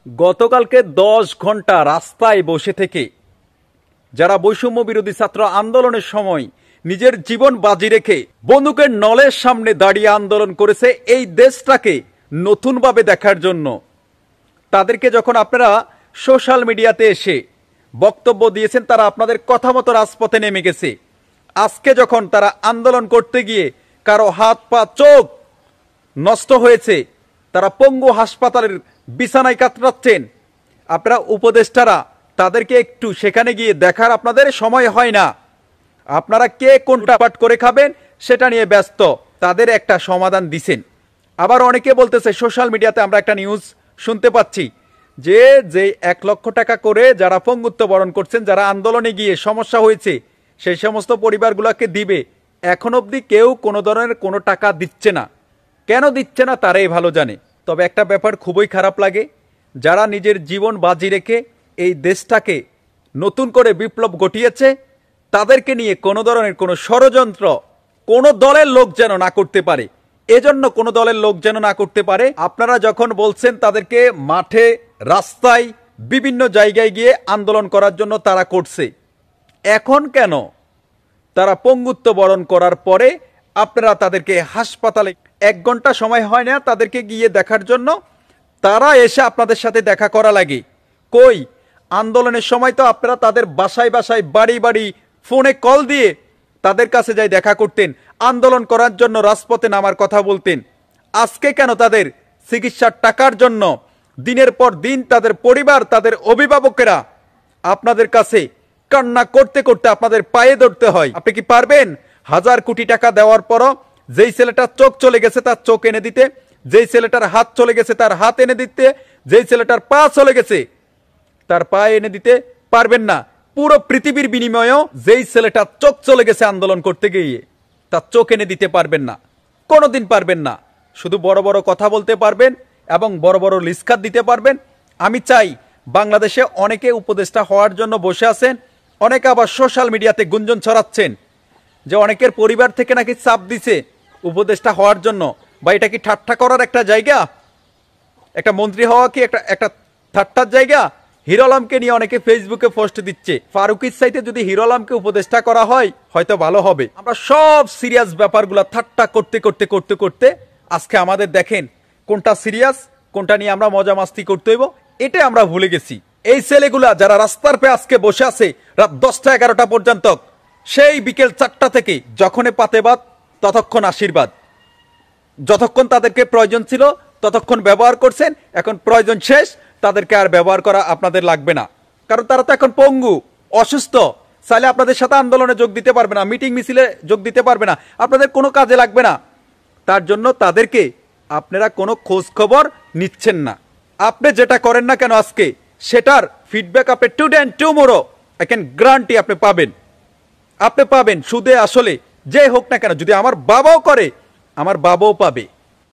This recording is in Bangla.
গতকালকে 10 ঘন্টা রাস্তায় বসে থেকে যারা বৈষম্য বিরোধী ছাত্র আন্দোলনের সময় নিজের জীবন বাজি রেখে বন্দুকের নলের সামনে দাঁড়িয়ে আন্দোলন করেছে এই দেশটাকে নতুনভাবে দেখার জন্য, তাদেরকে যখন আপনারা সোশ্যাল মিডিয়াতে এসে বক্তব্য দিয়েছেন, তারা আপনাদের কথা মতো রাজপথে নেমে গেছে। আজকে যখন তারা আন্দোলন করতে গিয়ে কারো হাত পা চোখ নষ্ট হয়েছে, তারা পঙ্গু হাসপাতালের বিছানায় কাতরাচ্ছেন, আপনারা উপদেষ্টারা তাদেরকে একটু সেখানে গিয়ে দেখার আপনাদের সময় হয় না। আপনারা কে কোনটা পাঠ করে খাবেন সেটা নিয়ে ব্যস্ত, তাদের একটা সমাধান দিছেন। আবার অনেকে বলতেছে, সোশ্যাল মিডিয়াতে আমরা একটা নিউজ শুনতে পাচ্ছি যে 1 লক্ষ টাকা করে যারা পঙ্গুত্ব বরণ করছেন, যারা আন্দোলনে গিয়ে সমস্যা হয়েছে সেই সমস্ত পরিবারগুলোকে দিবে। এখন অবধি কেউ কোনো ধরনের কোনো টাকা দিচ্ছে না। কেন দিচ্ছে না তারাই ভালো জানে। তবে একটা ব্যাপার খুবই খারাপ লাগে, যারা নিজের জীবন বাজি রেখে এই দেশটাকে নতুন করে বিপ্লব ঘটিয়েছে, তাদেরকে নিয়ে কোনো ধরনের কোনো ষড়যন্ত্র কোনো দলের লোক যেন না করতে পারে। এজন্য কোনো দলের লোক যেন না করতে পারে। আপনারা যখন বলছেন তাদেরকে মাঠে রাস্তায় বিভিন্ন জায়গায় গিয়ে আন্দোলন করার জন্য তারা করছে, এখন কেন তারা পঙ্গুত্ব বরণ করার পরে আপনারা তাদেরকে হাসপাতালে 1 ঘন্টা সময় হয় না তাদেরকে গিয়ে দেখার জন্য, তারা এসে আপনাদের সাথে দেখা করা লাগে? কই, আন্দোলনের সময় তো আপনারা তাদের বাসায় বাসায় বাড়ি বাড়ি ফোনে কল দিয়ে তাদের কাছে যাই দেখা করতেন, আন্দোলন করার জন্য রাজপথে নামার কথা বলতেন। আজকে কেন তাদের চিকিৎসার টাকার জন্য দিনের পর দিন তাদের পরিবার, তাদের অভিভাবকেরা আপনাদের কাছে কান্না করতে করতে আপনাদের পায়ে ধরতে হয়? আপনি কি পারবেন 1000 কোটি টাকা দেওয়ার পরও যেই ছেলেটার চোখ চলে গেছে তার চোখ এনে দিতে, যেই ছেলেটার হাত চলে গেছে তার হাত এনে দিতে, যেই ছেলেটার পা চলে গেছে তার পা এনে দিতে পারবেন না? পুরো পৃথিবীর বিনিময়েও যেই ছেলেটার চোখ চলে গেছে আন্দোলন করতে গিয়ে তার চোখ এনে দিতে পারবেন না, কোনোদিন পারবেন না। শুধু বড় বড় কথা বলতে পারবেন এবং বড় বড় লিস্কার দিতে পারবেন। আমি চাই বাংলাদেশে অনেকে উপদেষ্টা হওয়ার জন্য বসে আছেন, অনেকে আবার সোশ্যাল মিডিয়াতে গুঞ্জন ছড়াচ্ছেন যে অনেকের পরিবার থেকে নাকি চাপ দিছে উপদেষ্টা হওয়ার জন্য। বা এটা কি ঠাট্টা করার একটা জায়গা? একটা মন্ত্রী হওয়া কি একটা ঠাট্টার জায়গা? হিরো আলমকে নিয়ে অনেকে ফেসবুকে পোস্ট দিচ্ছে, ফারুকির সাইতে যদি হিরো আলমকে উপদেষ্টা করা হয় হয়তো ভালো হবে। আমরা সব সিরিয়াস ব্যাপারগুলো ঠাট্টা করতে করতে করতে করতে আজকে আমাদের দেখেন কোনটা সিরিয়াস, কোনটা নিয়ে আমরা মজা মাস্তি করতে হইব এটা আমরা ভুলে গেছি। এই ছেলেগুলা যারা রাস্তার পে আজকে বসে আছে রাত 10টা 11টা পর্যন্ত, সেই বিকেল 4টা থেকে যখনই পাতেবাদ ততক্ষণ আশীর্বাদ, যতক্ষণ তাদেরকে প্রয়োজন ছিল ততক্ষণ ব্যবহার করছেন, এখন প্রয়োজন শেষ, তাদেরকে আর ব্যবহার করা আপনাদের লাগবে না। কারণ তারা তো এখন পঙ্গু, অসুস্থ, চাইলে আপনাদের সাথে আন্দোলনে যোগ দিতে পারবে না, মিটিং মিছিলে যোগ দিতে পারবে না, আপনাদের কোনো কাজে লাগবে না। তার জন্য তাদেরকে আপনারা কোনো খোঁজ খবর নিচ্ছেন না। আপনি যেটা করেন না কেন আজকে, সেটার ফিডব্যাক আপনি today and tomorrow I can guarantee আপনি পাবেন। আপনি পাবেন সুদে আসলে যে হোক না কেন, যদি আমার বাবাও করে আমার বাবাও পাবে।